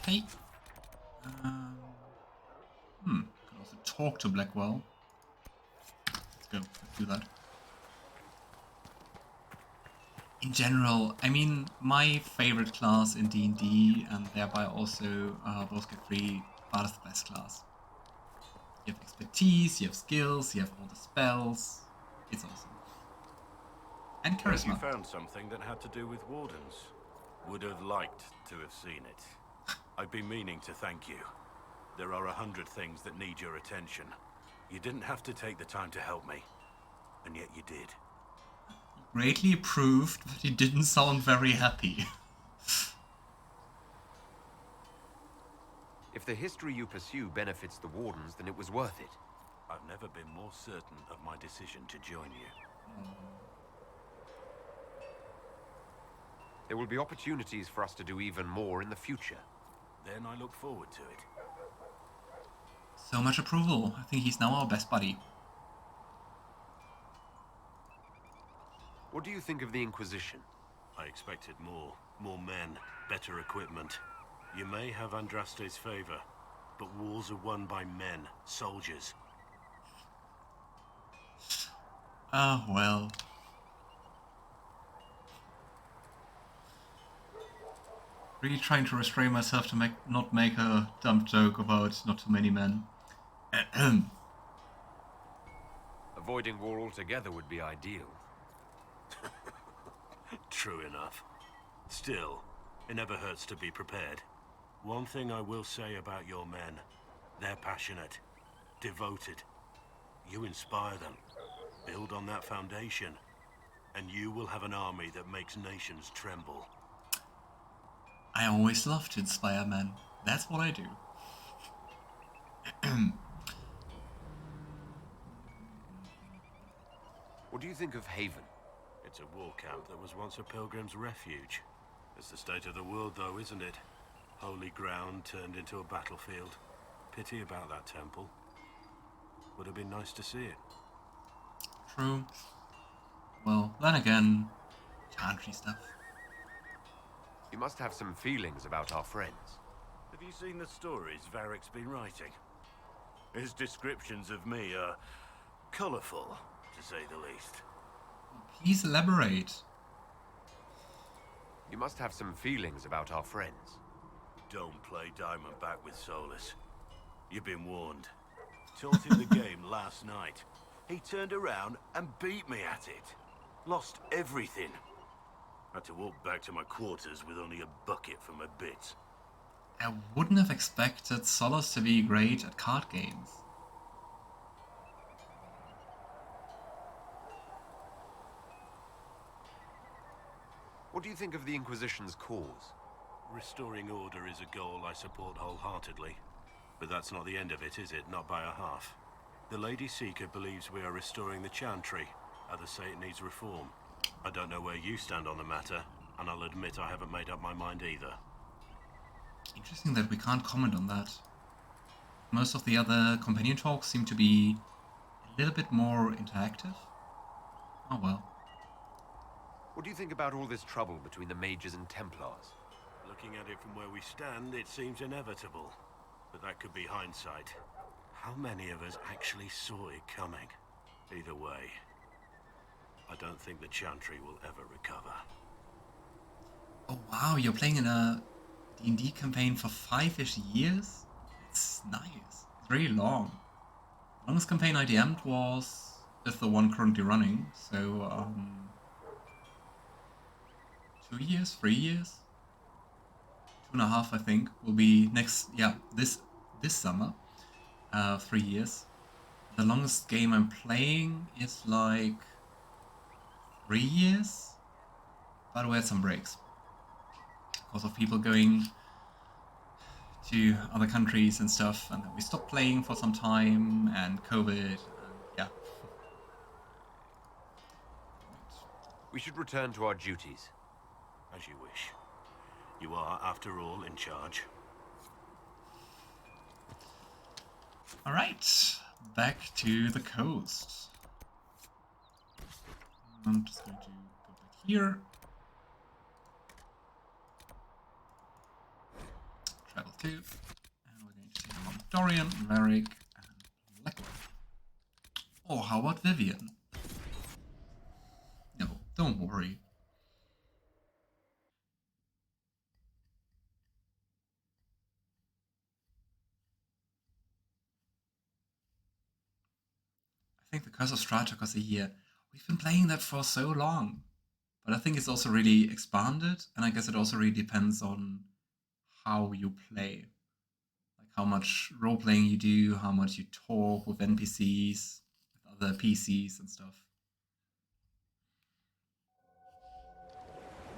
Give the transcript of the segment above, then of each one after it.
Okay. Could also talk to Blackwell. Let's go. Let's do that. In general, I mean, my favorite class in D&D, and thereby also Warcraft 3, Bard is the best class. You have expertise, you have skills, you have all the spells. It's awesome. And charisma. You found something that had to do with wardens. Would have liked to have seen it. I've been meaning to thank you. There are 100 things that need your attention. You didn't have to take the time to help me, and yet you did. Greatly approved, but he didn't sound very happy. If the history you pursue benefits the Wardens, then it was worth it. I've never been more certain of my decision to join you. There will be opportunities for us to do even more in the future. Then I look forward to it. So much approval. I think he's now our best buddy. What do you think of the Inquisition? I expected more. More men, better equipment. You may have Andraste's favor, but wars are won by men, soldiers. Ah, well. Really trying to restrain myself to not make a dumb joke about not too many men. Avoiding war altogether would be ideal. True enough. Still, it never hurts to be prepared. One thing I will say about your men, they're passionate, devoted. You inspire them. Build on that foundation, and you will have an army that makes nations tremble. I always love to inspire men. That's what I do. What do you think of Haven? It's a war camp that was once a pilgrim's refuge. It's the state of the world, though, isn't it? Holy ground turned into a battlefield. Pity about that temple. Would have been nice to see it. True. Well, then again, country stuff. You must have some feelings about our friends. Have you seen the stories Varric's been writing? His descriptions of me are colourful, to say the least. Please elaborate. You must have some feelings about our friends. Don't play Diamondback with Solus. You've been warned. Taught him the game last night. He turned around and beat me at it. Lost everything. Had to walk back to my quarters with only a bucket for my bits. I wouldn't have expected Solus to be great at card games. What do you think of the Inquisition's cause? Restoring order is a goal I support wholeheartedly. But that's not the end of it, is it? Not by a half. The Lady Seeker believes we are restoring the Chantry. Others say it needs reform. I don't know where you stand on the matter, and I'll admit I haven't made up my mind either. Interesting that we can't comment on that. Most of the other companion talks seem to be a little bit more interactive. Oh well. What do you think about all this trouble between the Mages and Templars? Looking at it from where we stand, it seems inevitable. But that could be hindsight. How many of us actually saw it coming? Either way, I don't think the Chantry will ever recover. Oh wow, you're playing in a D&D campaign for 5-ish years? It's nice. It's really long. The longest campaign I DM'd is the one currently running, so 2 years, 3 years? 2.5 I think will be this summer. 3 years. The longest game I'm playing is like 3 years, but we had some breaks because of people going to other countries and stuff, and then we stopped playing for some time, and COVID, and yeah. We should return to our duties. As you wish. You are, after all, in charge. Alright, back to the coast. I'm just going to go back here. travel 2. And we're going to take along Dorian, Varric, and Blackwell. Or how about Vivian? No, don't worry. I think the Curse of Strahd took us a year. We've been playing that for so long. But I think it's also really expanded, and I guess it also really depends on how you play. Like how much role-playing you do, how much you talk with NPCs, with other PCs and stuff.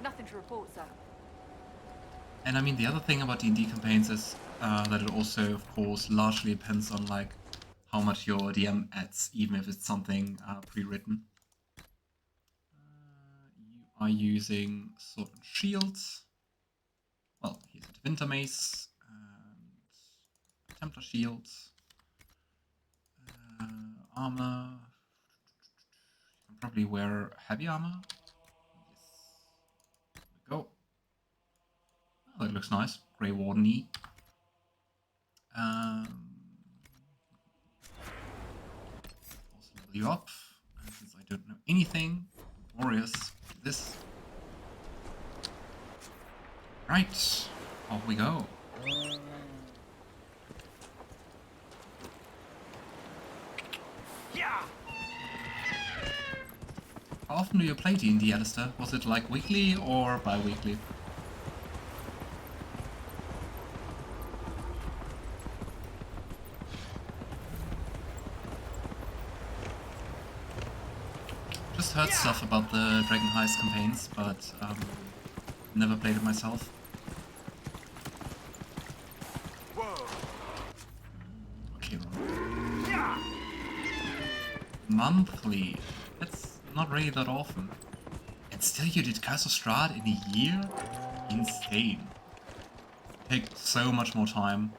Nothing to report, sir. And I mean, the other thing about D&D campaigns is that it also, of course, largely depends on like how much your DM adds, even if it's something pre-written. You are using Sword and Shields. Well, here's a Winter Mace and Templar Shields. Armor. You can probably wear heavy armor. Yes. There we go. Oh, that looks nice. Grey Warden knee. Also level you up. And since I don't know anything, Warriors, do this. Right, off we go. Yeah. How often do you play D&D, Alistair? Was it like weekly or bi-weekly? Just heard stuff about the Dragon Heist campaigns, but never played it myself. Okay, wrong. Monthly. That's not really that often. And still you did Curse of Strahd in a year? Insane. Take so much more time.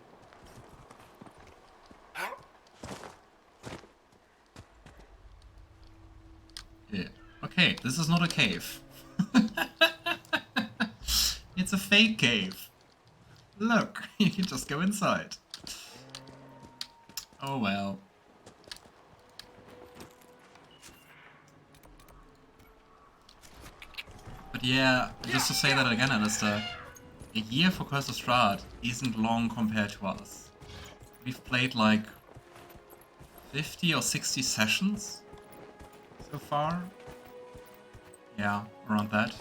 Yeah. Okay, this is not a cave. It's a fake cave. Look, you can just go inside. Oh well. But yeah, just to say that again, Alistair, a year for Curse of Strahd isn't long compared to us. We've played like 50 or 60 sessions so far. Yeah, around that.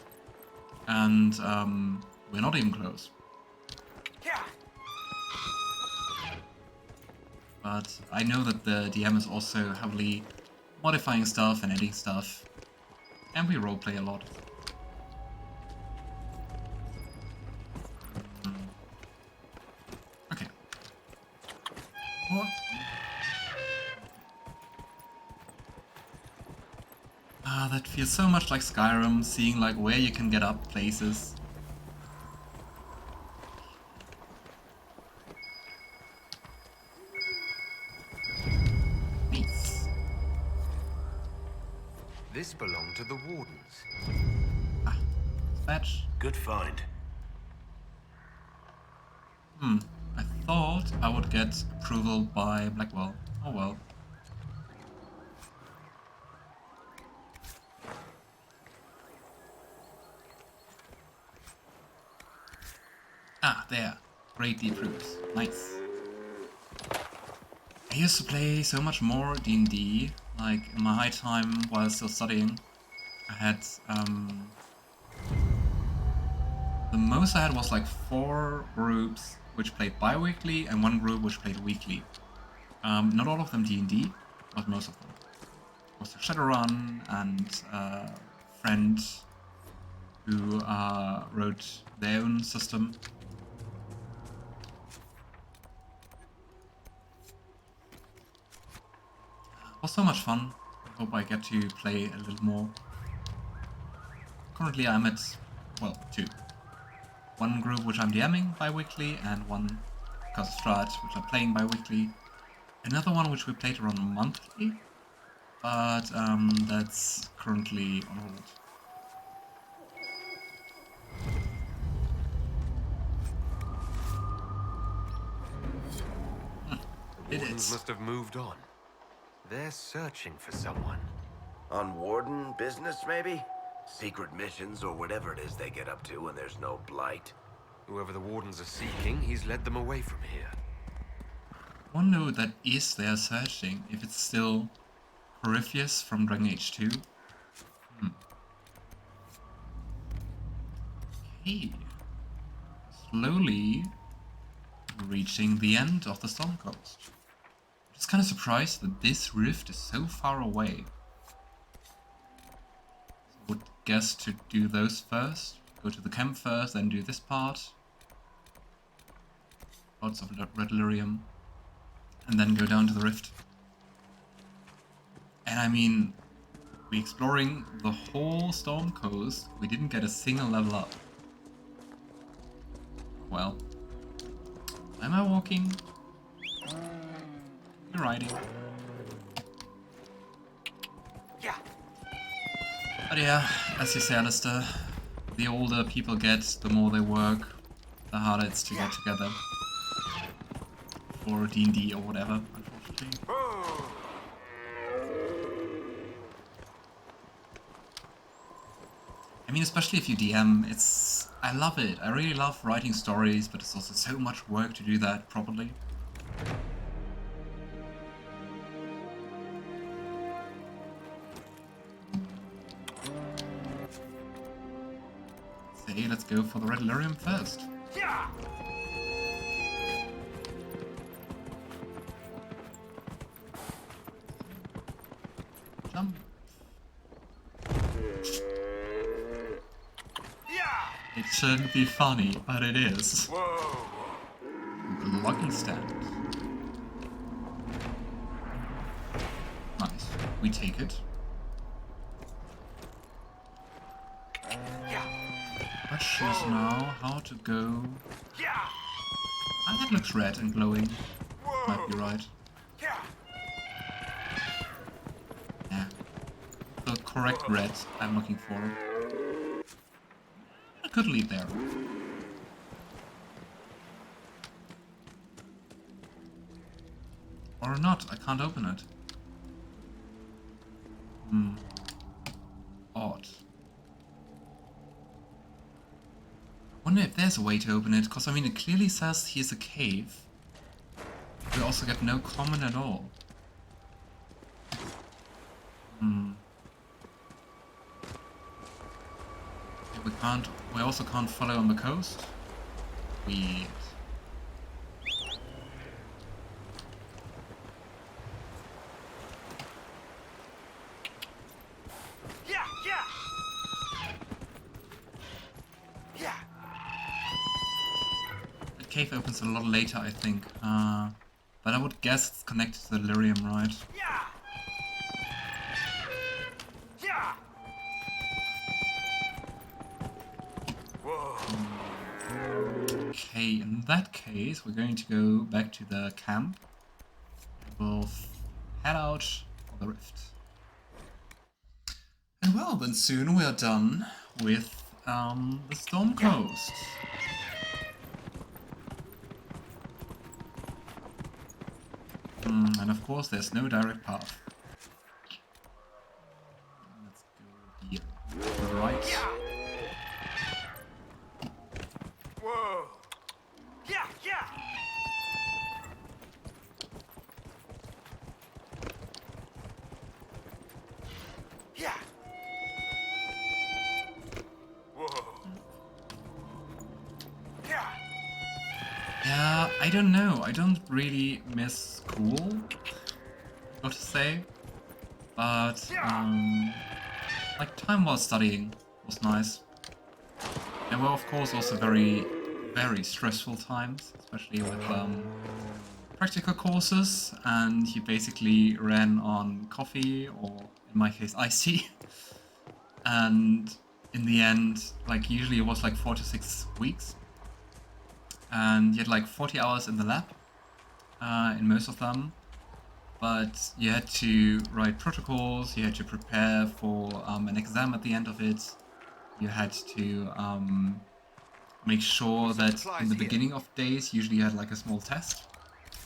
And we're not even close. But I know that the DM is also heavily modifying stuff and editing stuff. And we roleplay a lot. Okay. What? Ah, that feels so much like Skyrim, seeing like where you can get up places. Nice. This belonged to the Wardens. Ah, fetch. Good find. I thought I would get approval by Blackwell. Oh well. Ah, there. Greatly approves. Nice. I used to play so much more D&D. Like, in my high time while still studying, I had, the most I had was like 4 groups which played bi-weekly and 1 group which played weekly. Not all of them D&D, but most of them. It was Shadowrun and a friend who wrote their own system. It was so much fun. I hope I get to play a little more. Currently I'm at, well, 2. One group which I'm DMing bi-weekly and one Curse of Strahd which I'm playing bi-weekly. Another one which we played around monthly, but that's currently on hold. It Wardens is. must have moved on. They're searching for someone. On Warden business, maybe? Secret missions or whatever it is they get up to when there's no blight. Whoever the Wardens are seeking, he's led them away from here. I wonder who that is they're searching. If it's still Corypheus from Dragon Age 2. Okay. Slowly reaching the end of the Storm Coast. I'm just kind of surprised that this rift is so far away. So I would guess to do those first. Go to the camp first, then do this part. Lots of red lyrium. And then go down to the rift. And I mean, we're exploring the whole Storm Coast. We didn't get a single level up. Well. Am I walking? You're riding. Yeah. But yeah, as you say, Alistair, the older people get, the more they work, the harder it's to get together. For D&D or whatever, unfortunately. I mean, especially if you DM, I love it. I really love writing stories, but it's also so much work to do that properly. Say, let's go for the red lyrium first. Yeah. Jump. It shouldn't be funny, but it is. Whoa. Lucky stand. Nice. We take it. Yeah. Let's choose now how to go. Yeah. Ah, that looks red and glowing. Might be right. Yeah. Yeah. The correct red I'm looking for. I could lead there. Or not, I can't open it. Odd. Wonder if there's a way to open it, because I mean it clearly says here's a cave. We also get no comment at all. Yeah, we also can't follow on the coast. Weird. Yeah. Yeah. Yeah. The cave opens a lot later, I think. But I would guess it's connected to the lyrium, right? Yeah. Yeah. Whoa. Okay, in that case, we're going to go back to the camp. We'll head out for the rift. And well, then soon we are done with the Storm Coast. And of course, there's no direct path. Let's go here. To the right. Whoa. Yeah. Yeah. Yeah. Whoa. Yeah. Yeah, I don't know. I don't really miss school, got to say. But, like, time while studying was nice. There were, of course, also very, very stressful times, especially with practical courses, and you basically ran on coffee, or in my case, iced tea. And in the end, like, usually it was like 4 to 6 weeks. And you had like 40 hours in the lab, in most of them. But you had to write protocols, you had to prepare for an exam at the end of it. You had to make sure that in the beginning of days, usually you had like a small test,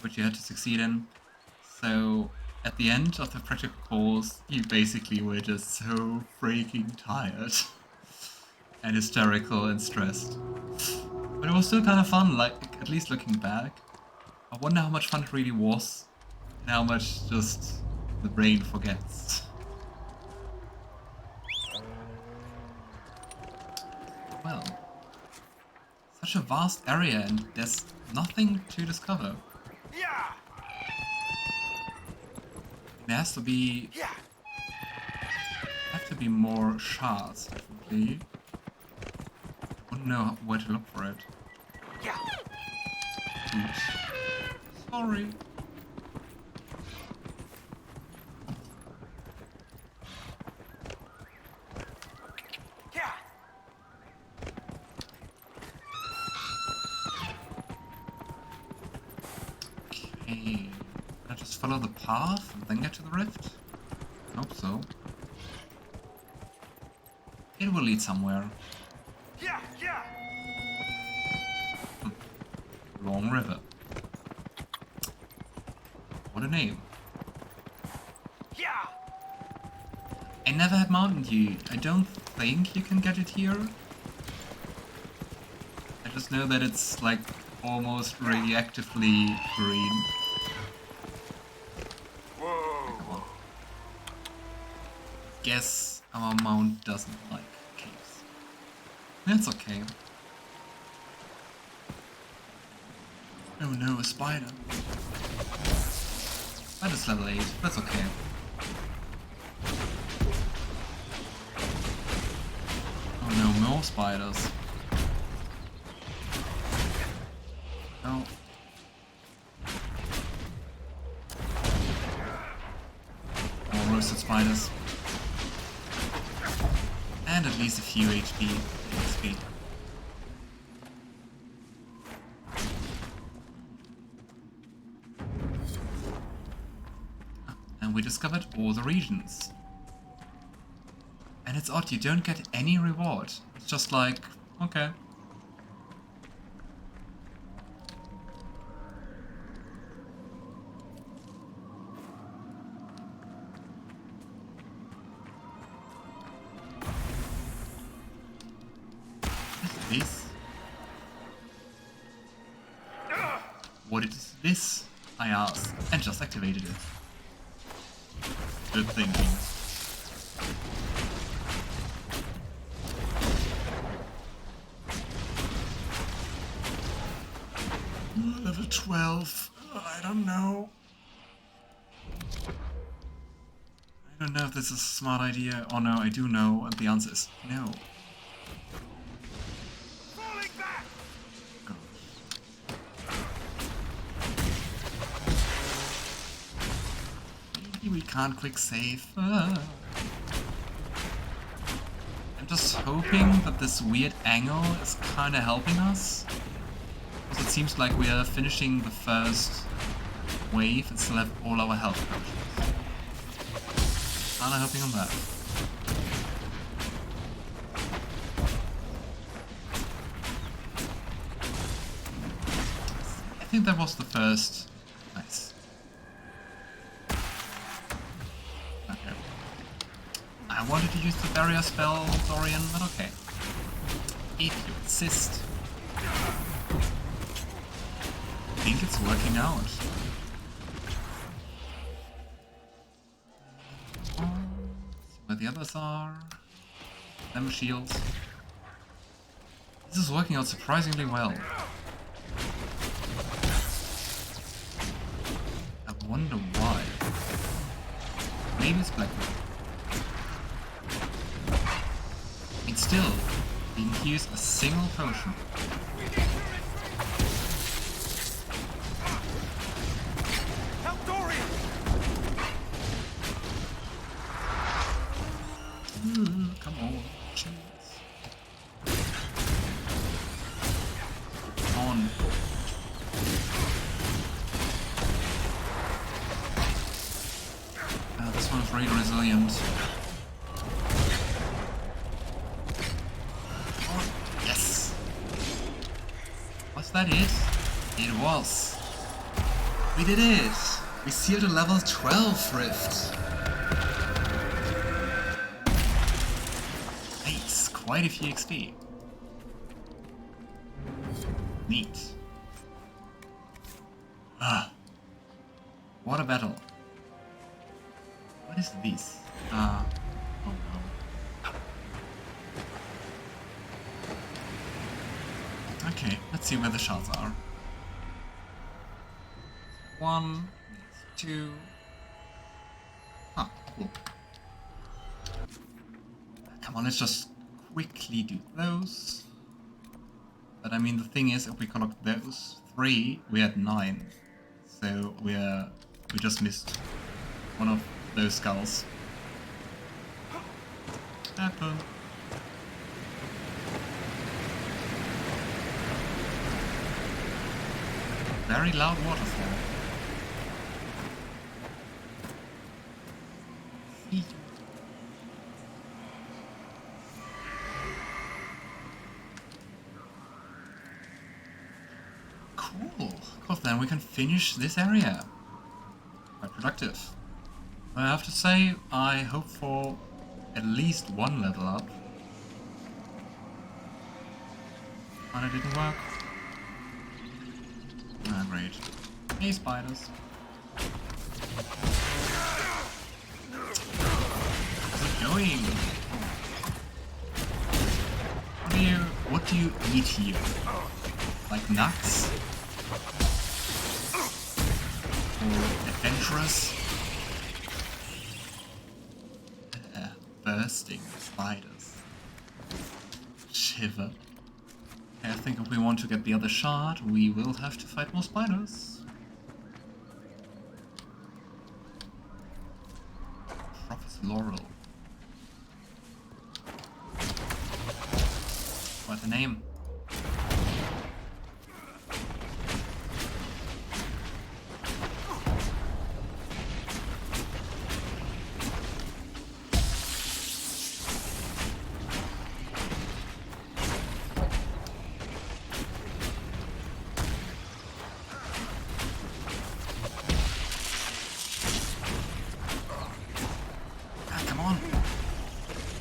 which you had to succeed in. So at the end of the practical course, you basically were just so freaking tired and hysterical and stressed. But it was still kind of fun, like, at least looking back. I wonder how much fun it really was and how much just the brain forgets. Well, such a vast area and there's nothing to discover. There has to be... have to be more shards, definitely. I wouldn't know where to look for it. Oops. Sorry. Okay. I'll just follow the path and then get to the rift? I hope so. It will lead somewhere. Long River. What a name. I never had Mountain Dew. I don't think you can get it here. I just know that it's like almost radioactively green. Whoa. Guess our mount doesn't like caves. That's okay. Oh no, a spider. Spider's level 8, that's okay. Oh no, more spiders. Oh. More roasted spiders. And at least a few HP and XP. And we discovered all the regions. And it's odd, you don't get any reward. It's just like, okay. This? What is this? I asked, and just activated it. Good thinking. Level 12. I don't know. I don't know if this is a smart idea. Oh no, I do know, and the answer is no. We can't quick save. I'm just hoping that this weird angle is kinda helping us. Because it seems like we are finishing the first wave and still have all our health potions. Kinda hoping on that. I think that was the first. Nice. I wanted to use the barrier spell, Dorian, but okay. If you insist. I think it's working out. See where the others are. Them shields. This is working out surprisingly well. I wonder why. Maybe it's Blackwell. Still, didn't use a single potion. Help Dorian! Come on, jeez. On. This one is really resilient. Was that it? It was. We did it! We sealed a level 12 rift. Nice, quite a few XP. Neat. Ah, what a battle. What is this? Oh no. Okay, let's see where the shards are. 1, 2. Ah, cool. Come on, let's just quickly do those. But I mean, the thing is, if we collect those 3, we had 9. So we just missed one of those skulls. Happen. Very loud waterfall. Cool, then we can finish this area. Quite productive. I have to say, I hope for at least 1 level up. But it didn't work. Ah, great. Hey, spiders. How's it going? What do you eat here? Like nuts? Or adventurous? Bursting spiders. Shiver. I think if we want to get the other shard, we will have to fight more spiders. Prophet's Laurel. What a name.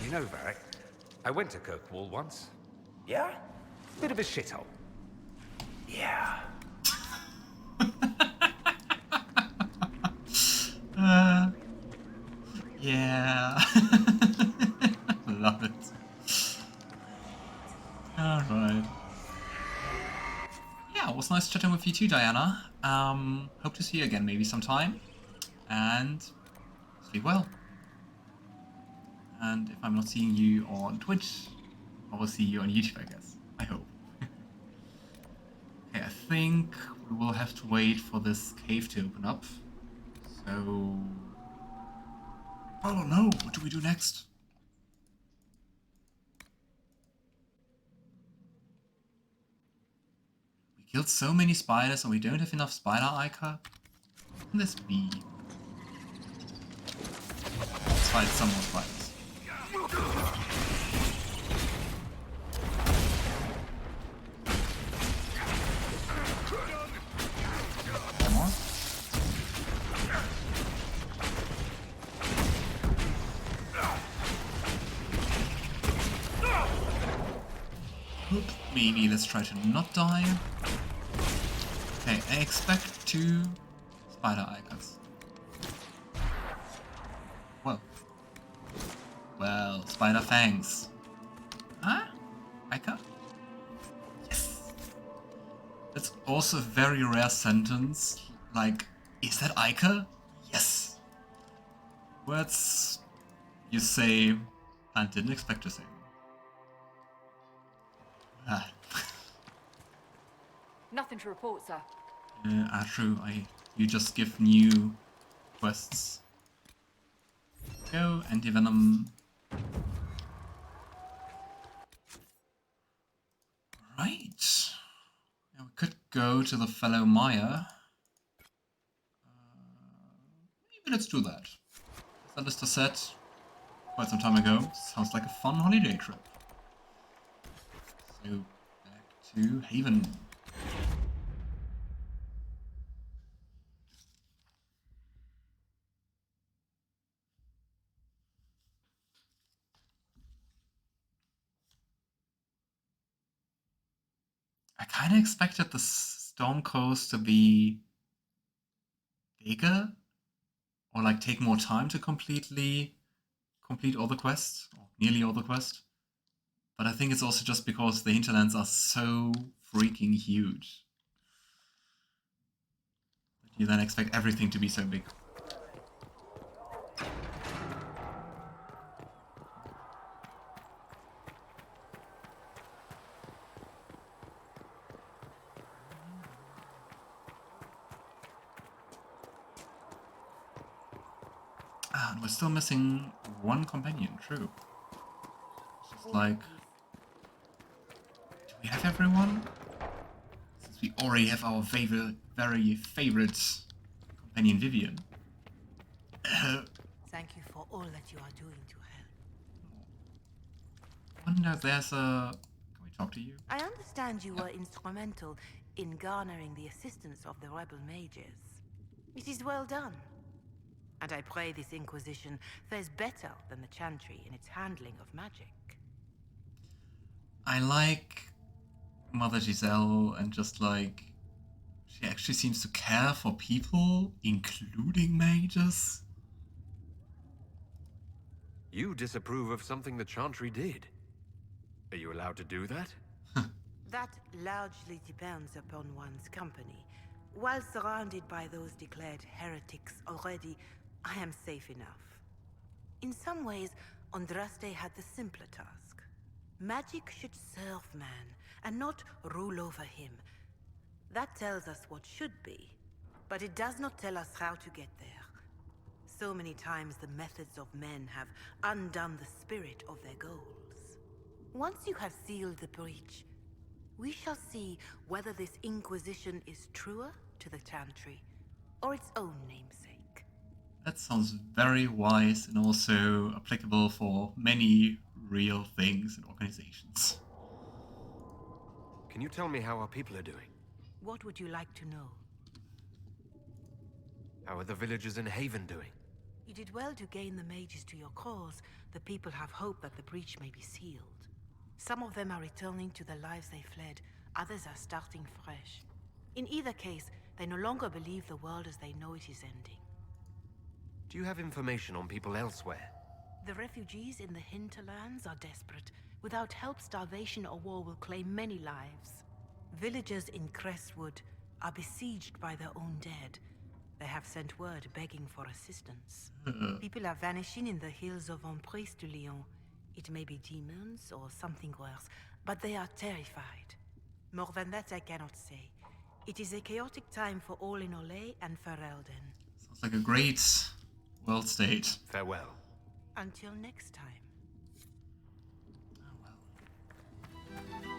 You know, Varric, I went to Kirkwall once. Yeah? Bit of a shithole. Yeah. Yeah. Love it. Alright. Yeah, it was nice chatting with you too, Diana. Hope to see you again maybe sometime. And sleep well. And if I'm not seeing you on Twitch, I will see you on YouTube, I guess. I hope. Okay, I think we will have to wait for this cave to open up. So... I don't know. What do we do next? We killed so many spiders and we don't have enough spider ichor. What can this be? Let's fight some more spiders. Come on. Maybe let's try to not die. Okay, I expect 2 spider icons. Well, spider fangs. Huh? Ica? Yes! That's also a very rare sentence. Like, is that Ica? Yes! Words you say and didn't expect to say. Ah. Nothing to report, sir. True. You just give new quests. Go, anti-venom. Right. Yeah, we could go to the fellow Maya. Maybe let's do that. As Alistair said quite some time ago, sounds like a fun holiday trip. So, back to Haven. I kind of expected the Storm Coast to be bigger, or like take more time to complete all the quests, or nearly all the quests. But I think it's also just because the hinterlands are so freaking huge that you then expect everything to be so big. And we're still missing one companion, true. It's just like, do we have everyone? Since we already have our very favorite companion, Vivian. Thank you for all that you are doing to help. Wonder if there's a... Can we talk to you? I understand you were instrumental in garnering the assistance of the rebel mages. It is well done. And I pray this Inquisition fares better than the Chantry in its handling of magic. I like Mother Giselle, and just like, she actually seems to care for people, including mages. You disapprove of something the Chantry did. Are you allowed to do that? That largely depends upon one's company. While surrounded by those declared heretics already, I am safe enough. In some ways, Andraste had the simpler task. Magic should serve man, and not rule over him. That tells us what should be, but it does not tell us how to get there. So many times the methods of men have undone the spirit of their goals. Once you have sealed the breach, we shall see whether this Inquisition is truer to the Chantry, or its own namesake. That sounds very wise and also applicable for many real things and organizations. Can you tell me how our people are doing? What would you like to know? How are the villagers in Haven doing? You did well to gain the mages to your cause. The people have hope that the breach may be sealed. Some of them are returning to the lives they fled. Others are starting fresh. In either case, they no longer believe the world as they know it is ending. Do you have information on people elsewhere? The refugees in the hinterlands are desperate. Without help, starvation or war will claim many lives. Villagers in Crestwood are besieged by their own dead. They have sent word begging for assistance. People are vanishing in the hills of Emprise de Lyon. It may be demons or something worse, but they are terrified. More than that I cannot say. It is a chaotic time for all in Olay and Ferelden. Sounds like a great world state. Farewell. Until next time. Oh well.